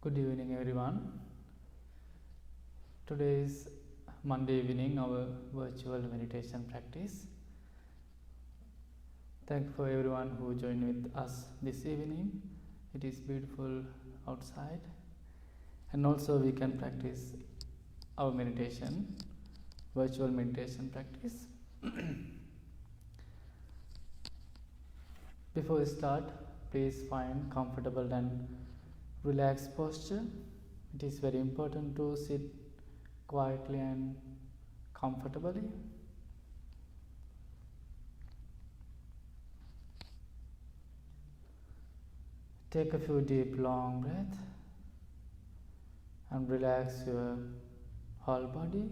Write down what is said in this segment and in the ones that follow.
Good evening, everyone. Today is Monday evening, our virtual meditation practice. Thank you for everyone who joined with us this evening. It is beautiful outside, and also we can practice our meditation, virtual meditation practice. Before we start, please find comfortable and relaxed posture. It is very important to sit quietly and comfortably. Take a few deep long breaths and relax your whole body.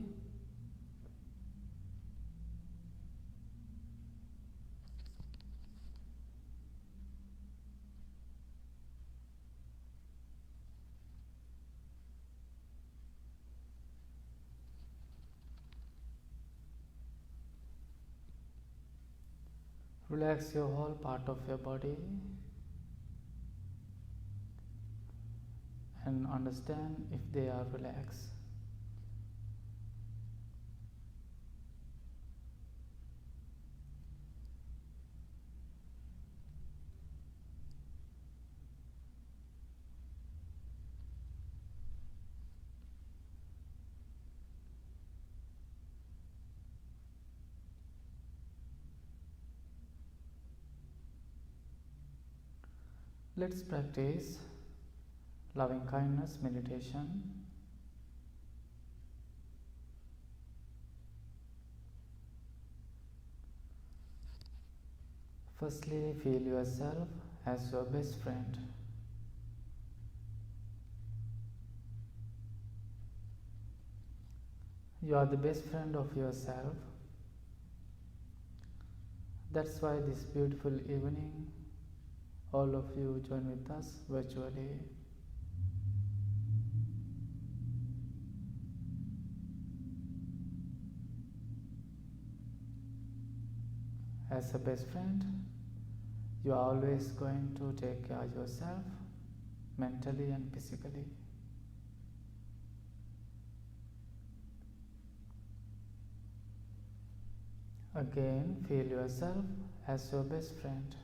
Relax your whole part of your body and understand if they are relaxed. Let's practice loving kindness meditation. Firstly, feel yourself as your best friend. You are the best friend of yourself. That's why this beautiful evening, all of you join with us virtually. As a best friend, you are always going to take care of yourself mentally and physically. Again, feel yourself as your best friend.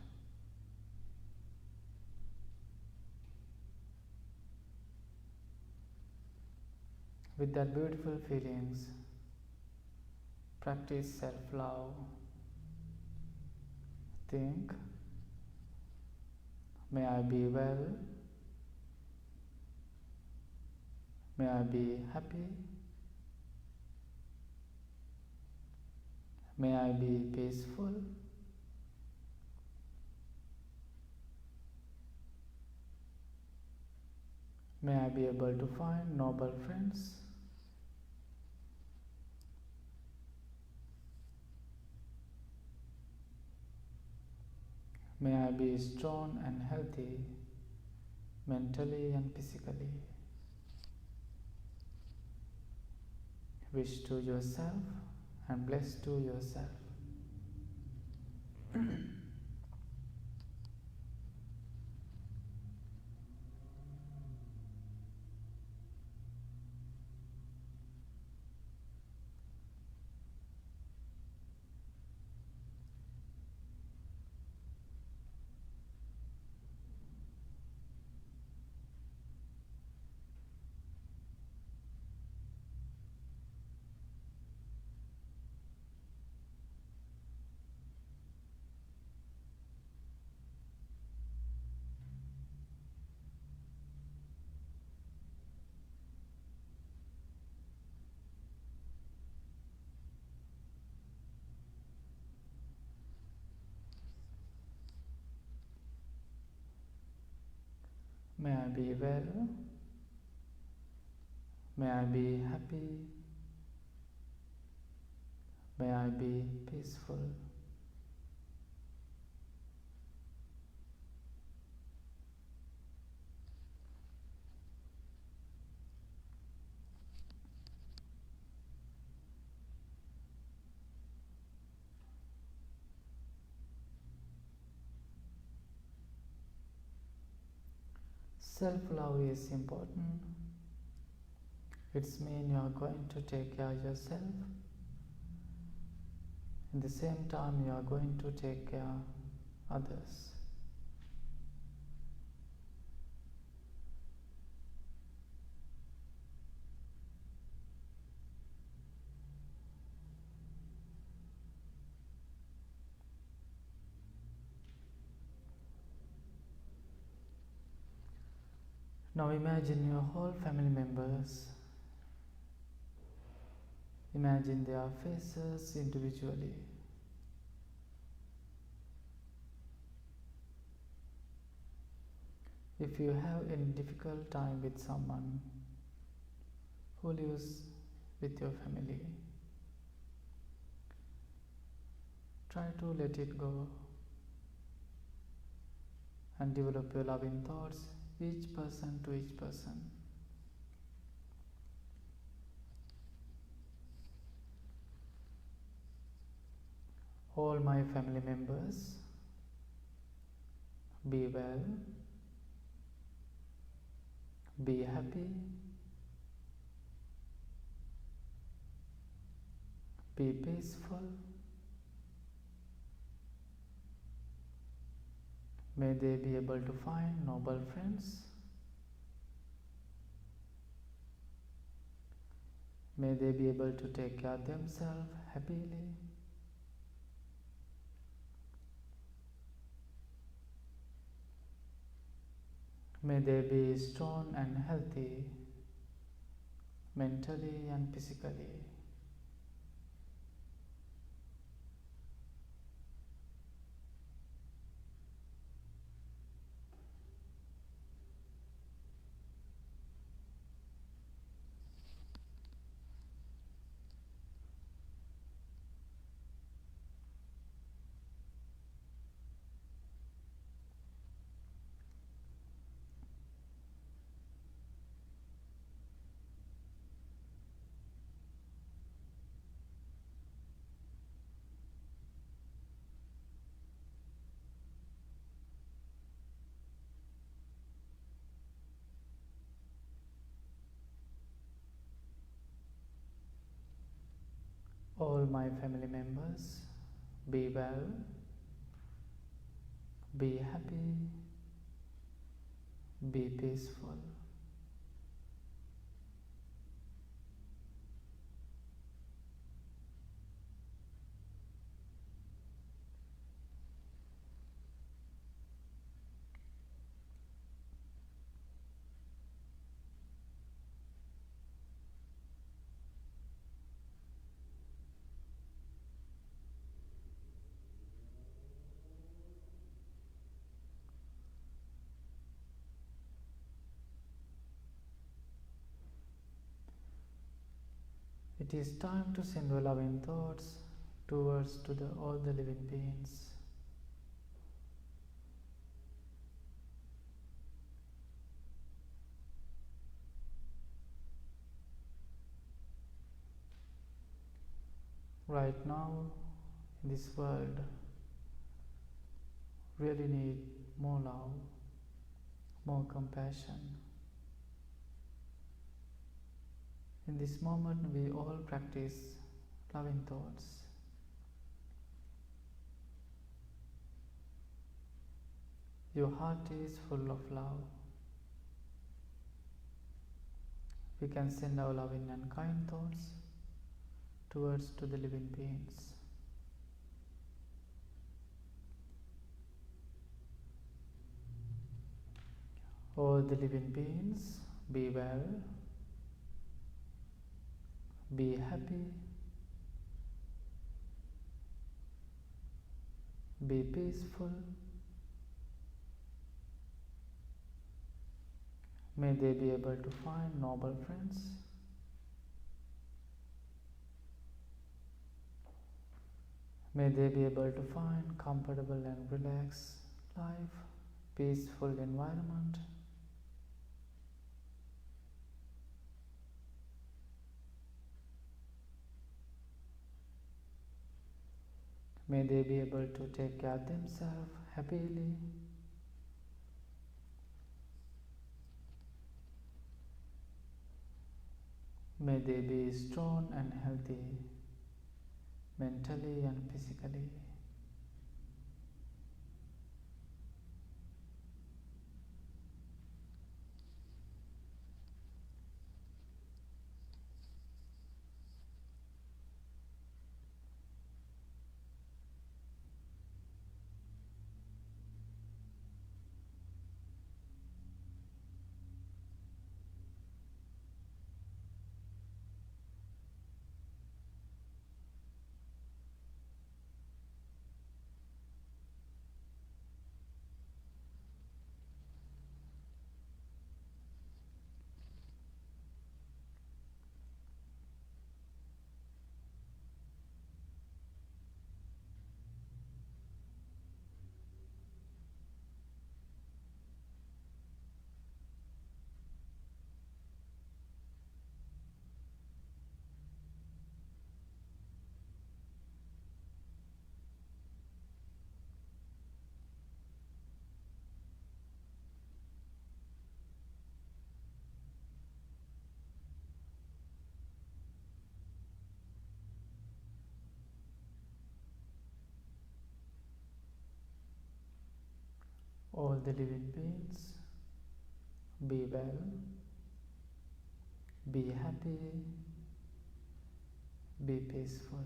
With that beautiful feelings, practice self-love. Think, may I be well, may I be happy, may I be peaceful, may I be able to find noble friends, may I be strong and healthy mentally and physically. Wish to yourself and bless to yourself. May I be well, may I be happy, may I be peaceful. Self-love is important. It's mean you are going to take care of yourself. At the same time, you are going to take care of others. Now imagine your whole family members. Imagine their faces individually. If you have any difficult time with someone who lives with your family, try to let it go and develop your loving thoughts each person to each person. All my family members, be well, be happy, be peaceful. May they be able to find noble friends. May they be able to take care of themselves happily. May they be strong and healthy, mentally and physically. All my family members, be well, be happy, be peaceful. It is time to send your loving thoughts towards all the living beings. Right now, in this world, really need more love, more compassion. In this moment, we all practice loving thoughts. Your heart is full of love. We can send our loving and kind thoughts towards the living beings. All the living beings, be well, be happy, be peaceful. May they be able to find noble friends. May they be able to find comfortable and relaxed life, peaceful environment. May they be able to take care of themselves happily. May they be strong and healthy, mentally and physically. All the living beings, be well, be happy, be peaceful.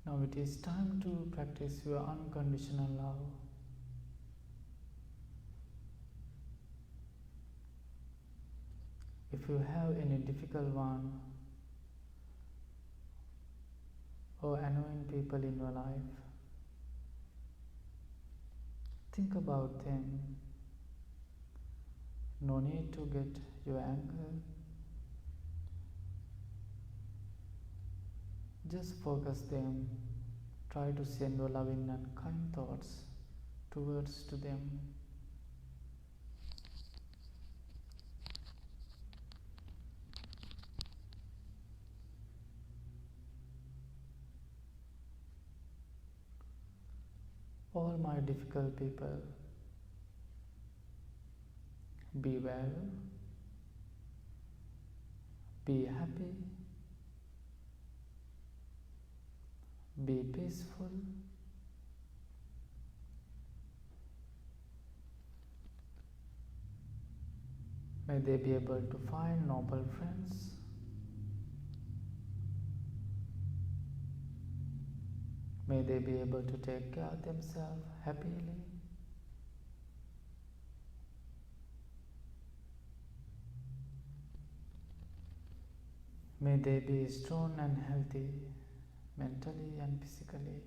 Now it is time to practice your unconditional love. If you have any difficult one or annoying people in your life, think about them. No need to get your anger. Just focus them. Try to send your loving and kind thoughts towards to them. All my difficult people, be well, be happy, be peaceful, may they be able to find noble friends, may they be able to take care of themselves happily, may they be strong and healthy, mentally and physically.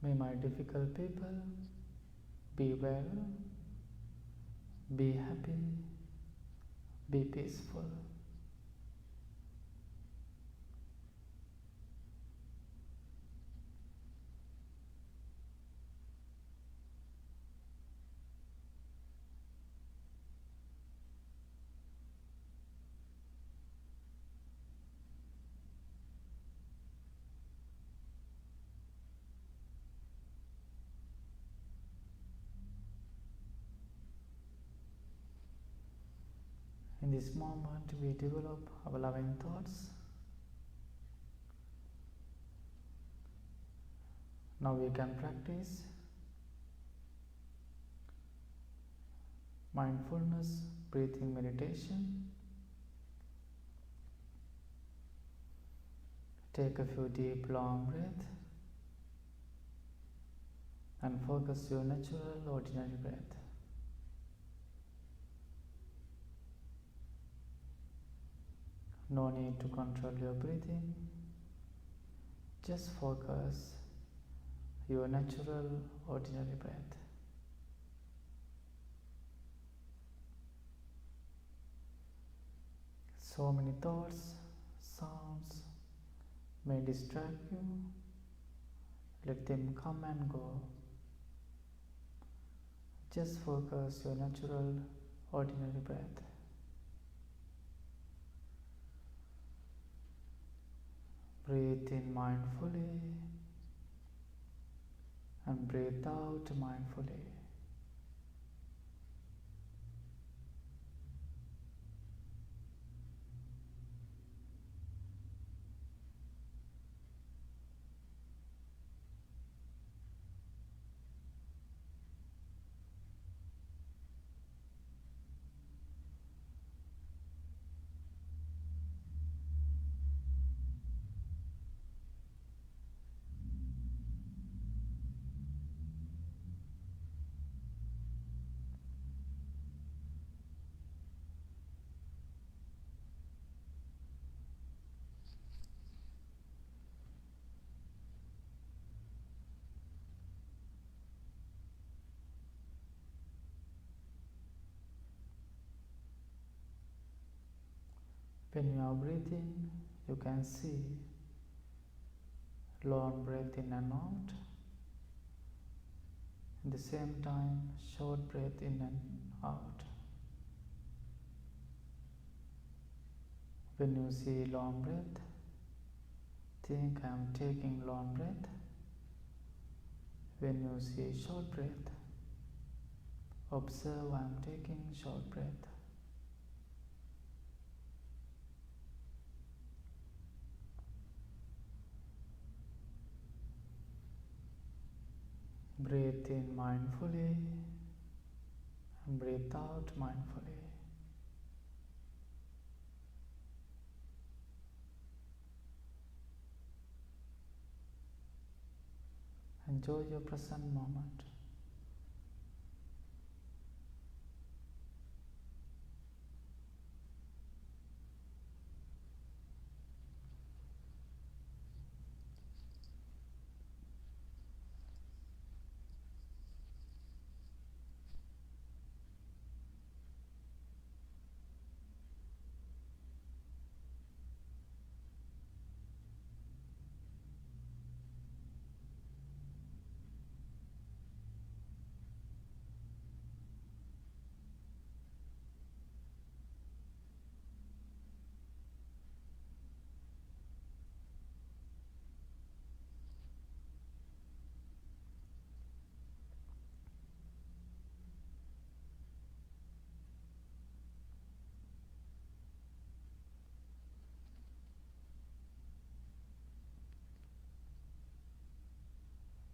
May my difficult people be well, be happy, be peaceful. In this moment, we develop our loving thoughts. Now we can practice mindfulness breathing meditation. Take a few deep, long breaths and focus your natural, ordinary breath. No need to control your breathing. Just focus your natural, ordinary breath. So many thoughts, sounds may distract you. Let them come and go. Just focus your natural, ordinary breath. Breathe in mindfully and breathe out mindfully. When you are breathing, you can see long breath in and out. At the same time, short breath in and out. When you see long breath, think I am taking long breath. When you see short breath, observe I am taking short breath. Breathe in mindfully and breathe out mindfully. Enjoy your present moment.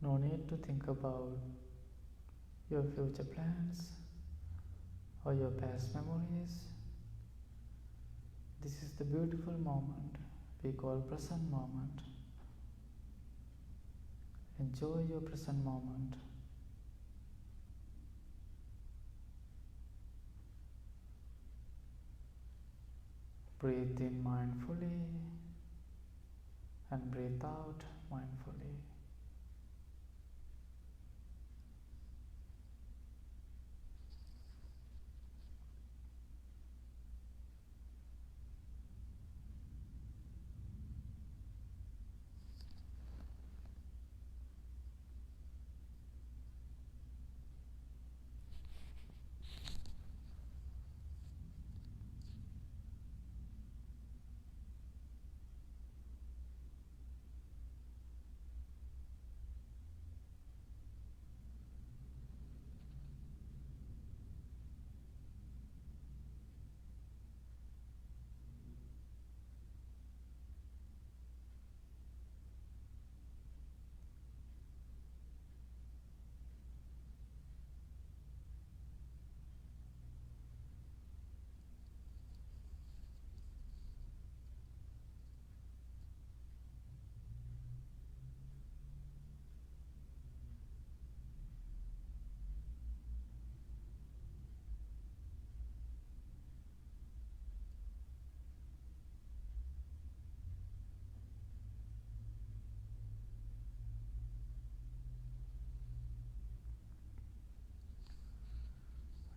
No need to think about your future plans or your past memories. This is the beautiful moment we call present moment. Enjoy your present moment. Breathe in mindfully and breathe out mindfully.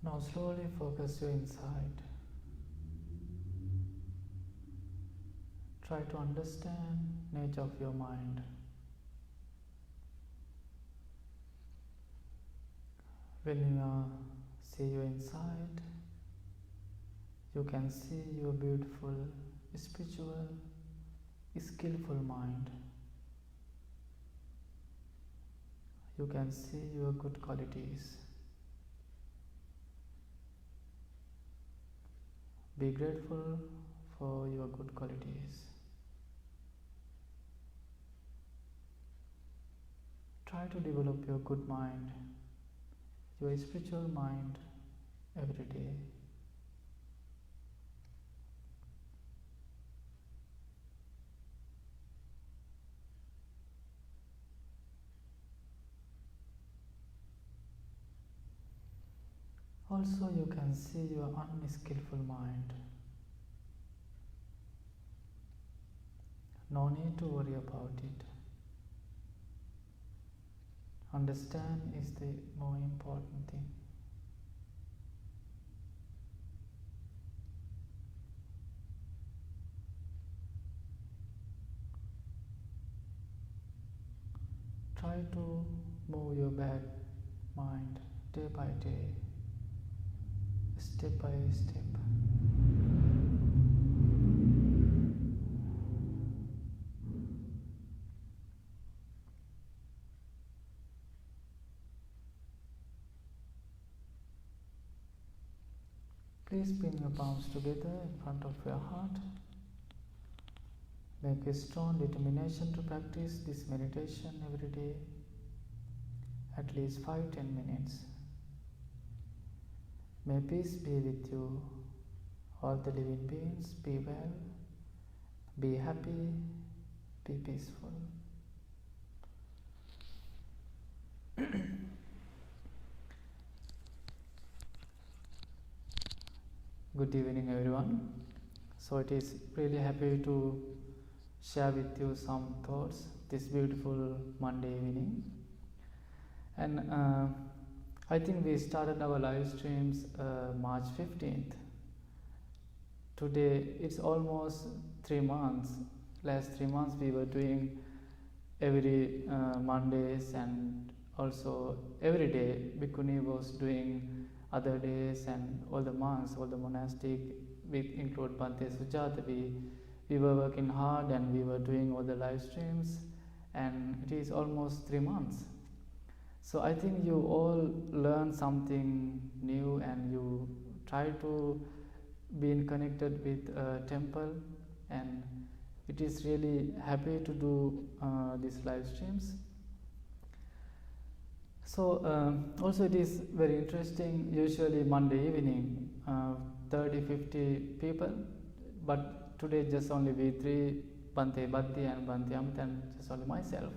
Now slowly focus your inside. Try to understand nature of your mind. When you see your inside, you can see your beautiful, spiritual, skillful mind. You can see your good qualities. Be grateful for your good qualities. Try to develop your good mind, your spiritual mind every day. Also, you can see your unskillful mind. No need to worry about it. Understand is the more important thing. Try to move your bad mind day by day, step by step. Please bring your palms together in front of your heart. Make a strong determination to practice this meditation every day, at least 5-10 minutes. May peace be with you. All the living beings, be well, be happy, be peaceful. Good evening, everyone. So it is really happy to share with you some thoughts this beautiful Monday evening. And I think we started our live streams March 15th. Today it's almost 3 months. Last 3 months we were doing every Mondays, and also every day Bhikkhuni was doing other days, and all the monks, all the monastic, we include Bhante Sujata, we were working hard and we were doing all the live streams, and it is almost 3 months. So I think you all learn something new and you try to be connected with temple, and it is really happy to do these live streams. So also it is very interesting, usually Monday evening 30-50 people, but today just only we three, Bhante Bhatti and Bhante Amit, and just only myself.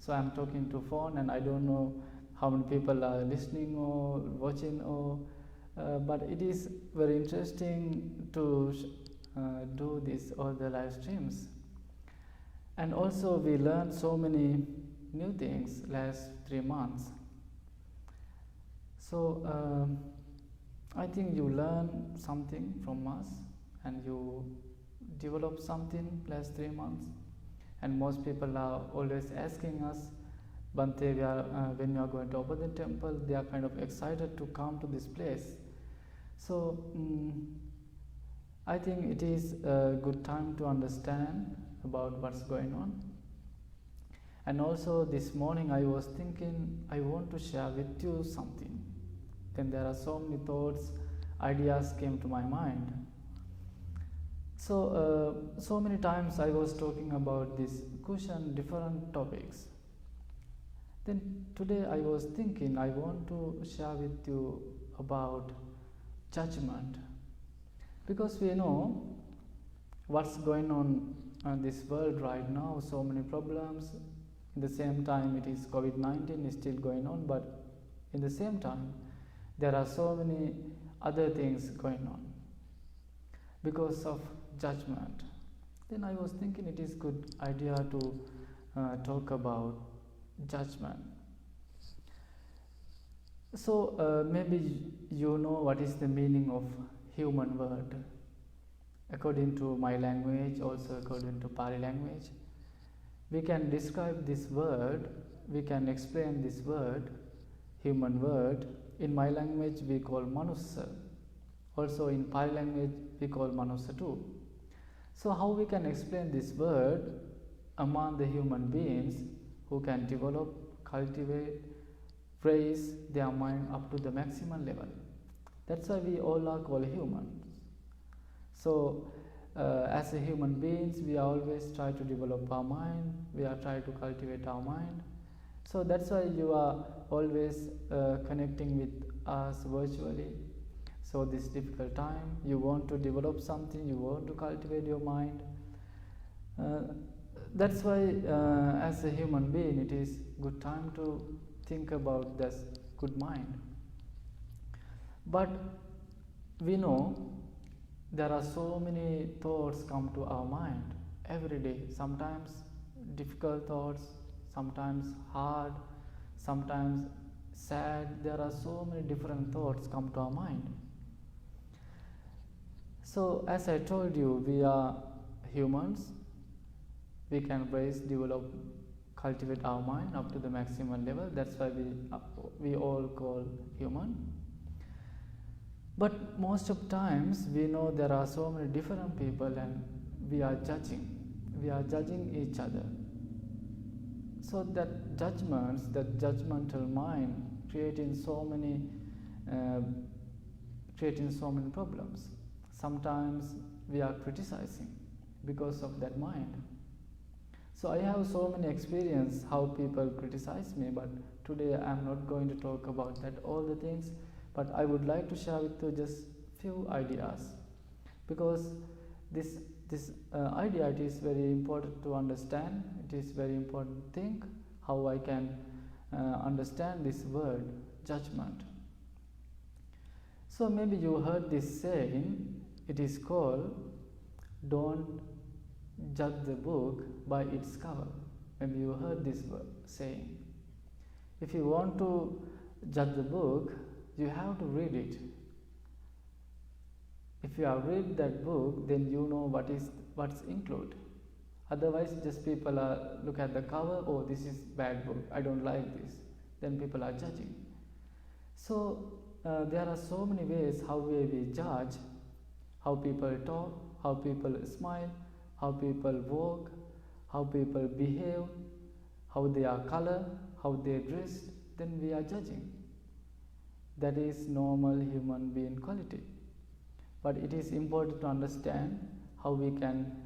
So I am talking to phone and I don't know how many people are listening or watching, or but it is very interesting to do this all the live streams. And also we learned so many new things last 3 months. So I think you learn something from us and you develop something last 3 months. And most people are always asking us, Bhante, when you are going to open the temple, they are kind of excited to come to this place. So I think it is a good time to understand about what's going on. And also this morning I was thinking I want to share with you something. Then there are so many thoughts, ideas came to my mind. So many times I was talking about this cushion, different topics. Then today I was thinking I want to share with you about judgment. Because we know what's going on in this world right now, so many problems. At the same time it is COVID-19 is still going on, but in the same time there are so many other things going on because of judgment. Then I was thinking it is good idea to talk about judgment. So maybe you know what is the meaning of human word. According to my language, also according to Pali language, we can describe this word, we can explain this word, human word. In my language we call manussa. Also in Pali language we call manussa too. So how we can explain this word among the human beings who can develop, cultivate, raise their mind up to the maximum level. That's why we all are called humans. So as a human beings, we always try to develop our mind, we are trying to cultivate our mind. So that's why you are always connecting with us virtually. So this difficult time, you want to develop something, you want to cultivate your mind. That's why as a human being, it is good time to think about this good mind. But we know there are so many thoughts come to our mind every day. Sometimes difficult thoughts, sometimes hard, sometimes sad. There are so many different thoughts come to our mind. So as I told you, we are humans. We can raise, develop, cultivate our mind up to the maximum level. That's why we all call human. But most of times we know there are so many different people and we are judging each other. So that judgments, that judgmental mind creating so many problems. Sometimes we are criticizing because of that mind. So I have so many experience how people criticize me, but today I am not going to talk about that all the things. But I would like to share with you just few ideas, because this idea, it is very important to understand. It is very important to think how I can understand this word judgment. So maybe you heard this saying. It is called, "Don't judge the book by its cover." Maybe you heard this saying. If you want to judge the book, you have to read it. If you have read that book, then you know what's included. Otherwise, just people look at the cover. Oh, this is bad book. I don't like this. Then people are judging. So there are so many ways how we judge, how people talk, how people smile, how people walk, how people behave, how they are color, how they dress. Then we are judging. That is normal human being quality. But it is important to understand how we can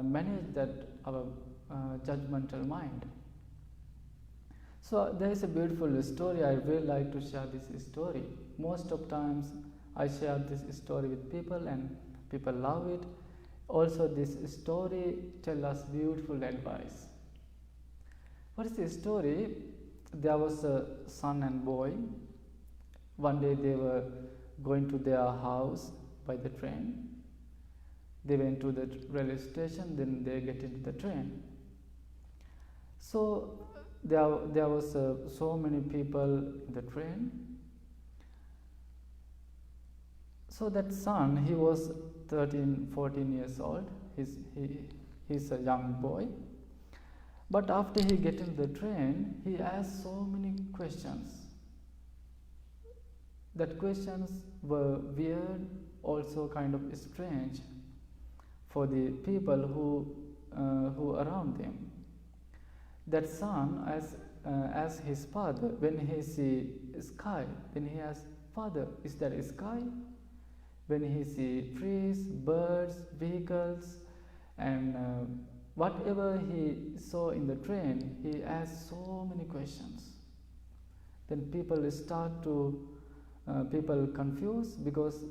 manage that our judgmental mind. So there is a beautiful story. I really like to share this story. Most of times I share this story with people and people love it. Also this story tells us beautiful advice. What is the story? There was a son and boy. One day they were going to their house by the train. They went to the railway station, then they get into the train. So there was so many people in the train. So that son, he was 13, 14 years old. He's a young boy. But after he get into the train, he asked so many questions. That questions were weird, also kind of strange for the people who around them. That son asked his father, when he see sky, then he asked, "Father, is that a sky?" When he see trees, birds, vehicles, and whatever he saw in the train, he asked so many questions. Then people confused, because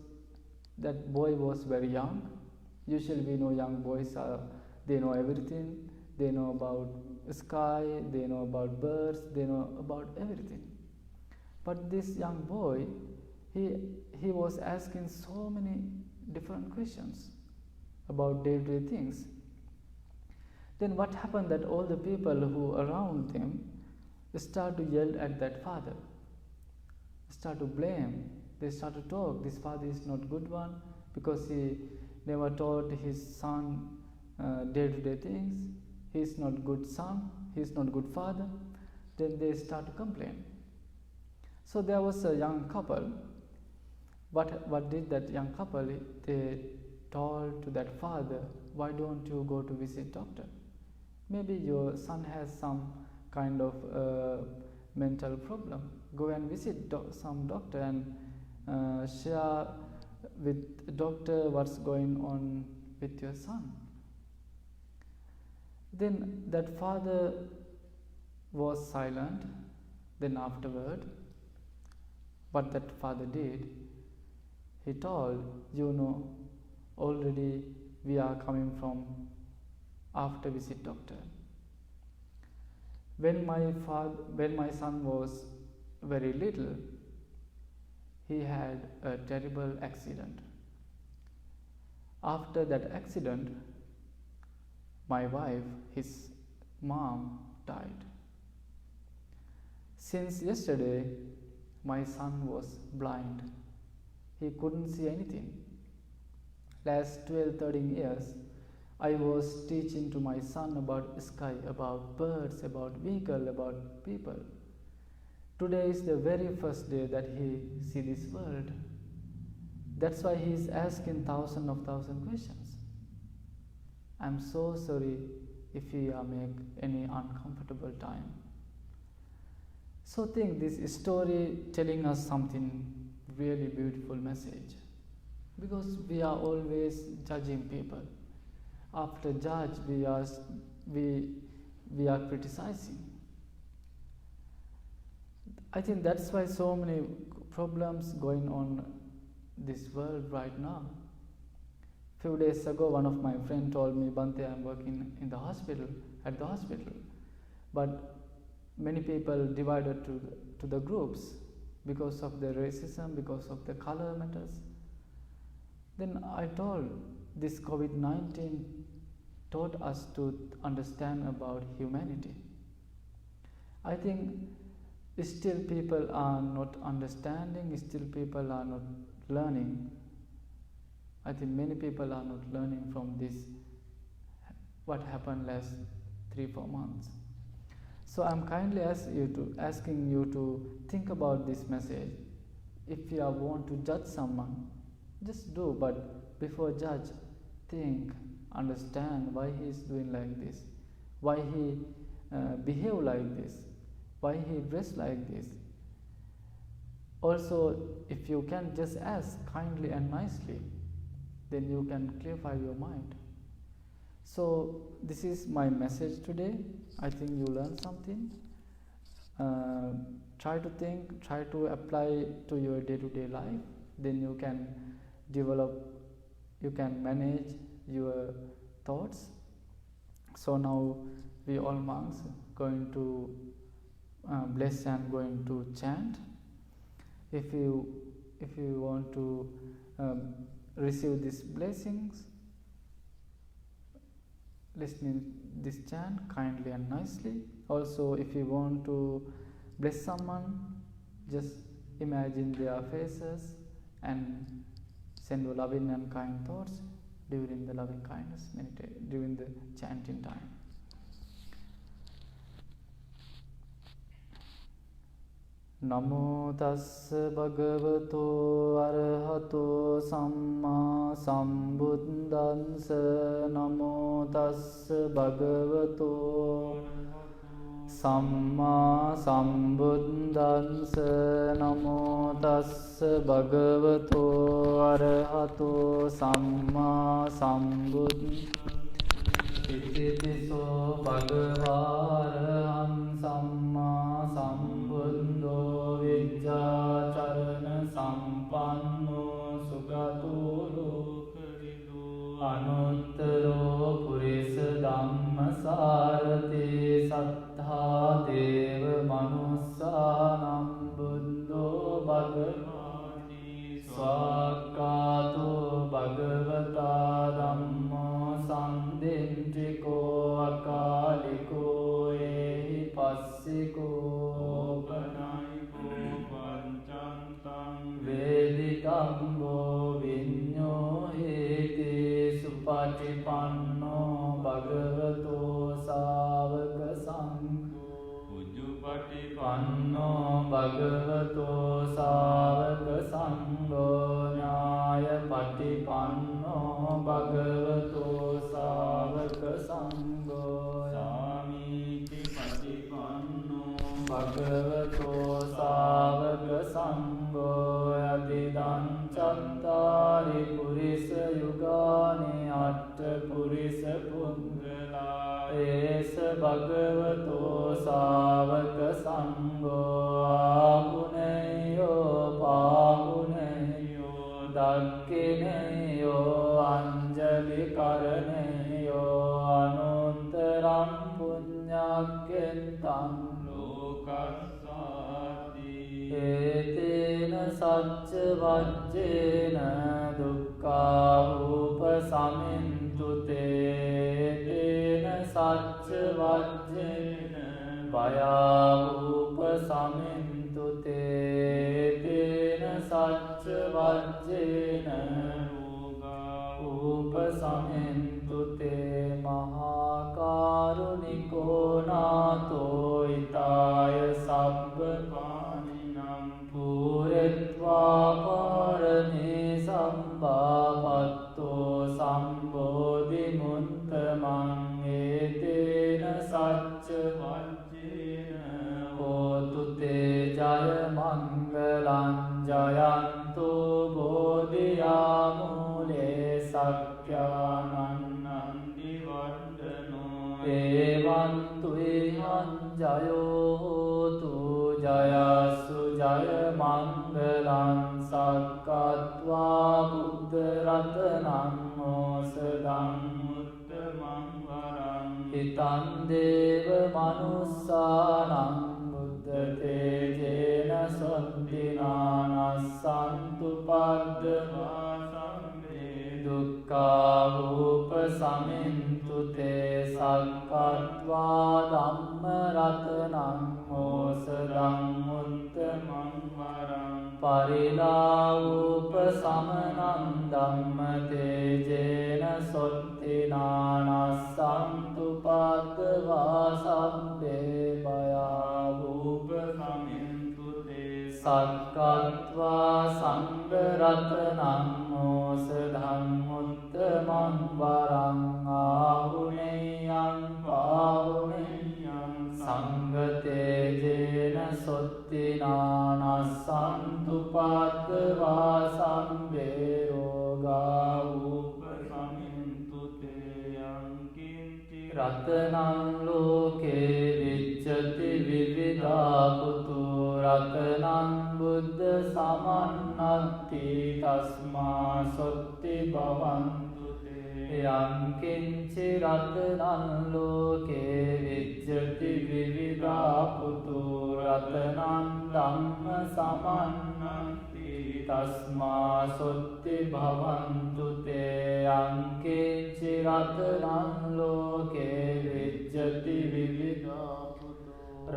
that boy was very young. Usually we know young boys they know everything. They know about sky, they know about birds, they know about everything. But this young boy, he was asking so many different questions about day-to-day things. Then what happened that all the people who around him start to yell at that father, start to blame. They start to talk, this father is not good one because he never taught his son day-to-day things. He is not good son, he is not good father. Then they start to complain. So there was a young couple. What did that young couple? They told to that father, why don't you go to visit doctor? Maybe your son has some kind of mental problem. Go and visit some doctor and share with doctor what's going on with your son. Then that father was silent. Then afterward, what that father did, he told, already we are coming from after visit doctor. When my son was very little, he had a terrible accident. After that accident, my wife, his mom, died. Since yesterday, my son was blind. He couldn't see anything. Last 12-13 years, I was teaching to my son about sky, about birds, about vehicle, about people. Today is the very first day that he see this world. That's why he is asking thousands questions. I'm so sorry if we make any uncomfortable time. So think this story telling us something really beautiful message. Because we are always judging people. After judge, we are criticizing. I think that's why so many problems going on this world right now. Few days ago, one of my friends told me, Bante, I'm working at the hospital, but many people divided to the groups because of the racism, because of the color matters. Then I told, this COVID-19 taught us to understand about humanity. I think still people are not understanding, still people are not learning. I think many people are not learning from this, what happened last 3-4 months. So I'm kindly asking you to think about this message. If you want to judge someone, just do, but before judge, think, understand why he is doing like this, why he behave like this, why he dress like this. Also, if you can just ask kindly and nicely, then you can clarify your mind. So this is my message today. I think you learned something. Try to think, try to apply to your day-to-day life. Then you can manage your thoughts. So now we all monks going to bless and going to chant. If you want to receive these blessings, listening this chant kindly and nicely. Also, if you want to bless someone, just imagine their faces and send your loving and kind thoughts during the loving kindness meditation, during the chanting time. Namo tassa bhagavato arahato samma sambuddhassa. Namo tassa bhagavato samma sambuddhassa. Namo tassa bhagavato arahato samma sambuddhassa. Itiso bhagavarahan samma sambuddho vijjacharana sampanno sugato lokarido anuttaro purisa dhammasarati sattha deva manussanam buddho bhagavani swakato bhagavata dhammo sandindriko akaliko ehi passiko bhagavato sāvaka sangho ñāya patipanno bhagavato sāvaka sangho sāmīti patipanno bhagavato sāvaka sangho yadidaṃ cattārī purisa yugāni atta purisa puggala esa bhagavato sāvaka sangho āhuneyo pāhuneyo dakkineyo anjali karaneyo anuttaraṃ puññakkettaṃ lokassāti etena sacca vajjena dukkha upasamintu te etena sacca vajjena vaya upasamintu te etena sacca vajjena roga upasamintu te mahākaruniko nāto itaya sabba pāninam puretva parane sambhāpatto sambodhi muntamang etena sacca vajjena hotu te jaya mangalam jayanto bodhiyamule sakkyanannanti vardhano evan tuihan jayo hotu jayasu jaya mangalam sakkatva buddha ratanam mosadam uttamam varam hitam deva manussanam buddha tejena sottina nassantu paddava sambe dukkha upasamintu te sakkatva dhamma ratanam mosadam uttamam varam parila upasamanam dhamma tejena sottina nassantu paddava sambe baya upasamintu te sakkatva sangha ratanam mosadam uttamam varam āhuneyaṃ pāhuneyaṃ sangha tejena sottina nassantu paddava sambe roga upasamintu te yaṃ ratanam loke viccati vividha putu ratanam buddha samannatti tasmā sotti bhavantu te yaṃ kinci ratanam loke viccati vividha putu ratanam dhamma samannatti tasmā sotti bhavantu te yaṃ kinci ratanam loke viccati vividha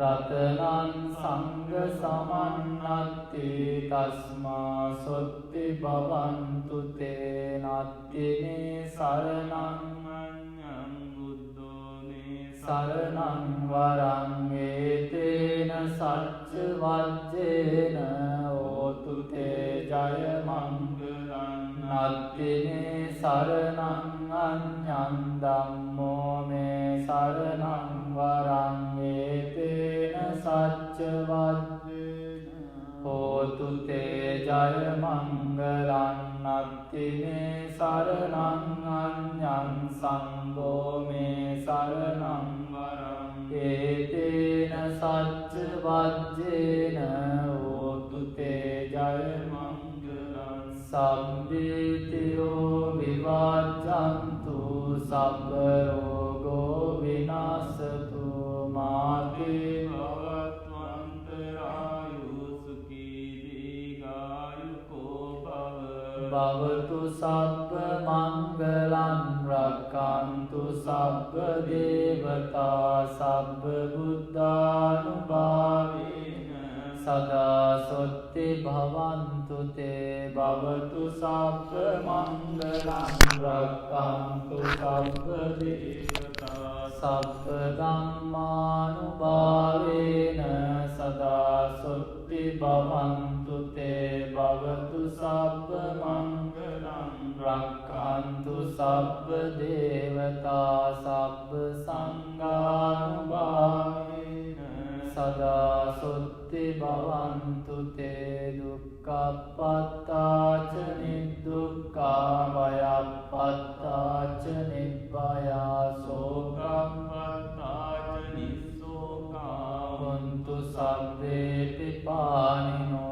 ratanam sangha samannatti tasmā sotti bhavantu te nattine saranam aññam buddho ne saranam varam etena sacca vajjena hotu te jaya mangalam nattine saranam aññam dhammo me saranam varam etena sacca vajjena hotu te jaya mangalam nattine saranam aññam sangho me saranam varam etena sacca vajjena hotu te jaya mangalam sabbitiyo vivajjantu sabba rogo vinasatu māte bhavattvantarayu sukhi dīghāyuko bhava bhavatu sabba mangalam rakkantu sabba devata sabba buddhanubhavena sada sotti bhavantu te bhavatu sabba mangalam rakkantu sabba devata Sabba Dhammanubhavena Sada Sutti Bhavantu Te Bhavatu Sabba Mangalam Rakkantu Sabba Devata Sabba Sanghanubhavena Sada Sutti Bhavantu Te Dukkhapattaca Niddukha Bhayapattaca Nibbhaya Sokapattaca Nissoka Hontu Sabbe Pipanino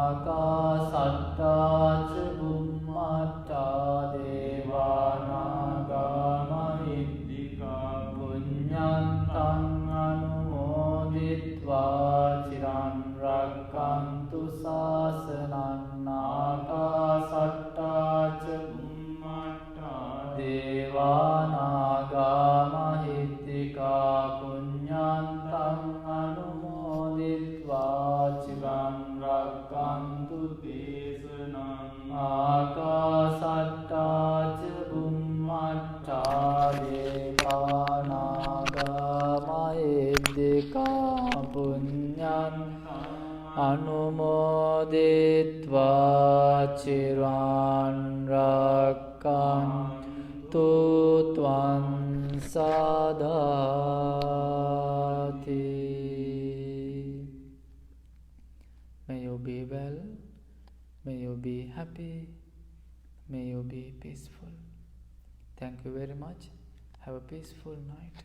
Akasattaca Bhummatta Devanaga Mahiddhika Punyantang Anumoditva Chiran Rakkantu Sasanan Akasattaca Bhummatta Devanaga Mahiddhika Punyantang Anumoditva Chiran Rakkantu Desanan Akasattaca Bhummatta Devanaga Mahiddhika Punyantang Anumoditva Chiran Rakkantu Tvam Sadati. May you be well, may you be happy, may you be peaceful. Thank you very much. Have a peaceful night.